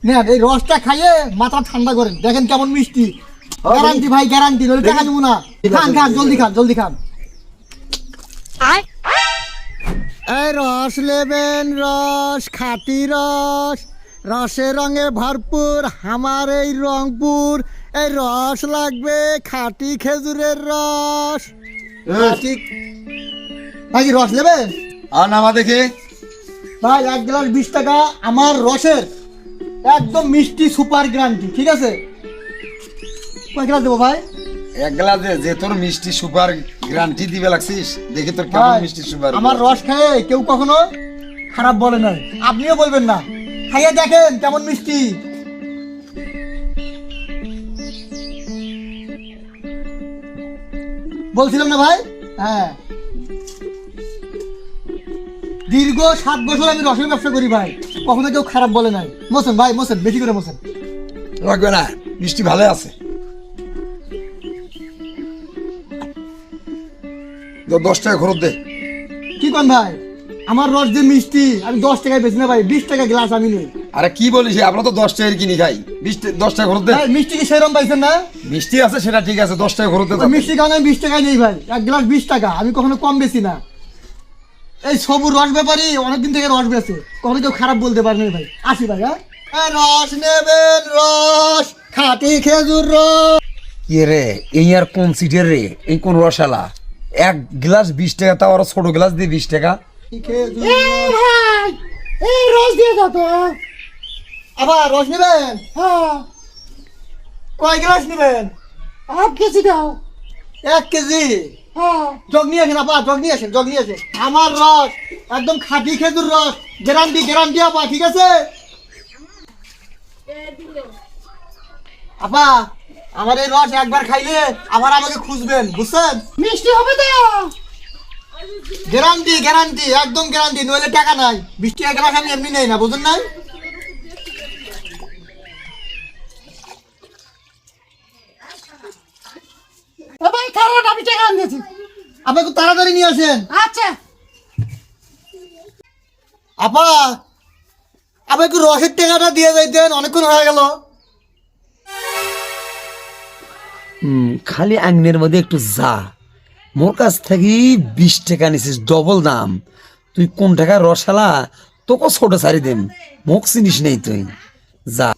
নেন এই রসটা খাইয়ে মাথা ঠান্ডা করেন, দেখেন কেমন মিষ্টি। গ্যারান্টি ভাই, গ্যারান্টি, নইলে টাকা দেবো না। খান খান, জলদি খান, জলদি খান। এই রস নেবেন, রস, খাঁটি রস, রসের রঙে ভরপুর আমার এই রংপুর। এই রস লাগবে, খাঁটি খেজুরের রস। ভাই কি রস নেবেন? আর নামা দেখে ভাই 1 গ্লাস 20 টাকা আমার রসের, একদম মিষ্টি সুপার গ্যারান্টি, ঠিক আছে? কয় গ্লাস দেবো ভাই? 1 গ্লাসে যে তোর মিষ্টি সুপার গ্যারান্টি দিবে লাগছিস, দেখি তোর কেমন ভাই, মিষ্টি সুপার। আমার রস খেয়ে কেউ কখনো খারাপ বলে না, আপনিও বলবেন না। খাইয়ে দেখেন কেমন মিষ্টি। বলছিলাম না ভাই? হ্যাঁ, দীর্ঘ 7 বছর আমি রসের ব্যবসা করি ভাই, কখনো কেউ খারাপ বলে নাই। মোসেন ভাই, মোসেন, বেশি করে মোসেন। লাগবে না, মিষ্টি ভালো আছে। 10 টাকা খরচ দে। কি কোন ভাই, আমার রস যে মিষ্টি, আমি 10 টাকায় বেশি না ভাই, 20 টাকা গ্লাস আমি নেই। আরে কি বলিস, আমরা তো 10 টাকার কিনি খাই। 10 টাকা খরচ দে। ভাই মিষ্টি কি সেরকম পাইছেন না? মিষ্টি আছে সেটা ঠিক আছে, 10 টাকা খরচ দে। ওই মিষ্টি খাওয়ানো আমি 20 টাকায় নেই ভাই, 1 গ্লাস 20 টাকা, আমি কখনো কম বেশি না। এই সবুর রস ব্যাপারী অনেকদিন থেকে রস বেছে, কখনো কেউ খারাপ বলতে পারে না ভাই। আসি ভাই, হ্যাঁ? রস নেবেন, রস, খাঁটি খেজুর রস। কি রে, এই আর কোন সিটের রে, এই কোন রসালা? 1 গ্লাস 20 টাকা, তাও আর ছোট গ্লাস দিয়ে 20 টাকা। খেজুর রস। এই রস দিয়ে দাও তো। আবার রস নেবেন? হ্যাঁ। কয় গ্লাস নেবেন? 1 কেজি দাও। 1 কেজি? হ্যাঁ। জগ নিয়ে আসেন আপা, জগ নিয়ে আসেন, জগ নিয়ে আসেন। আমার রস একদম খাঁটি খেজুর রস, গ্যারান্টি, গ্যারান্টি আপা, ঠিক আছে? আপা, আমার এই রস একবার খাইলে আবার আমাকে খুঁজবেন, বুঝছেন? মিষ্টি হবে তো? গ্যারান্টি, গ্যারান্টি, একদম গ্যারান্টি, নইলে টাকা নাই। 20 টাকা গ্লাস আমি এমনি নেই না, বুঝুন নাই? ভাই কারণ আমি টাকা আনিয়েছি, আপনি একটু তাড়াতাড়ি নিয়ে আসেন। আচ্ছা আপা, আপনি একটু রসের টাকাটা দিয়ে যাইতেন, অনেকক্ষণ হয়ে গেল। খালি আঙ্গনের মধ্যে একটু যা, মোর কাছ থেকে 20 টাকা নিছিস, ডবল দাম। তুই কোন টাকা রসালা, তোকে ছোট সারি দেম, মোক চিনিস নেই তুই, যা।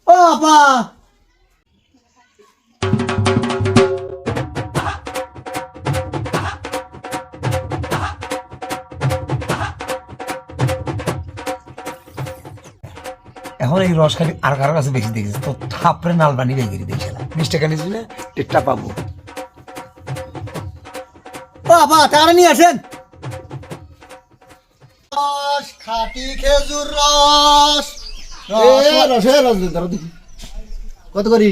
ও আপা, এখন এই রস খালি আর কারোর কাছে বেশি দেখেছিস, তো থাপড়ে নালবানি বের করে দিয়েছিল। 20 টাকা নিছিস না, টেটটা পাবো। ও আপা, টাকাটা নিয়ে আসেন। রস, খাঁটি খেজুর রস। কত করি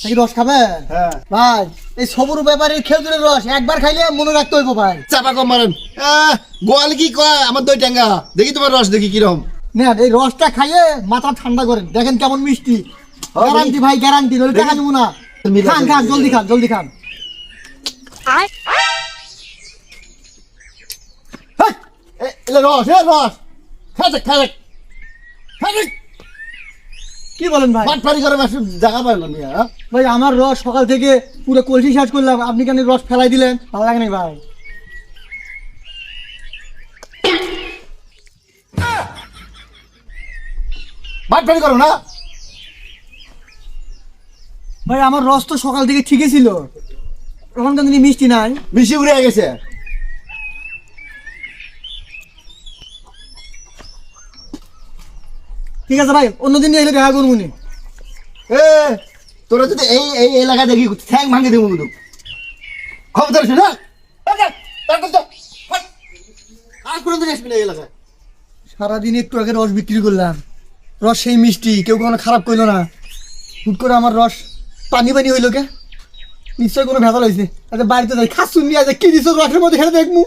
নাকি রস খাবেন? হ্যাঁ। ভাই এই সবুর ব্যাপারীর খেজুরের রস একবার খাইলে মনে রাখতে হইব ভাই। চাপা কম মারেন। গোয়াল কি কয় আমার দই টাঙ্গা, দেখি তোমার রস দেখি কিরকম। নেন এই রসটা খাইয়ে মাথা ঠান্ডা করেন, দেখেন কেমন মিষ্টি। গ্যারান্টি ভাই, গ্যারান্টি, নইলে টাকা দেবো না। খান খান, জলদি খান, জলদি খান। রস রস খাজে খাজে খাজে কি বলেন ভাই? পাটপাড়ি করে মাসে জায়গা পাইলাম। ভাই আমার রস সকাল থেকে পুরো কলসি শেষ করলাম, আপনি কেন রস ফেলাই দিলেন? ভালো লাগে না ভাই। পাটপাড়ি করো না ভাই আমার রস তো সকাল থেকে ঠিকই ছিল, তখন কিন্তু মিষ্টি নাই। বেশি উড়ে গেছে। ঠিক আছে ভাই, অন্যদিন এলে দেখা করবো নি। তোরা যদি এই এই এলাকা দেখি ঠ্যাং ভাঙে দেবো কিন্তু খবর আছে না। আর কোনোদিন আসবি না এই এলাকায়। সারাদিন একটু আগে রস বিক্রি করলাম, রস সেই মিষ্টি, কেউ কখনো খারাপ করলো না। হুট করে আমার রস পানি পানি হইলো কে? নিশ্চয় কোনো ভেজাল হয়েছে। আচ্ছা বাড়িতে যাই, খাসুন নিয়ে আছে, কি দিচ্ছ রসের মধ্যে খেলে দেখবো।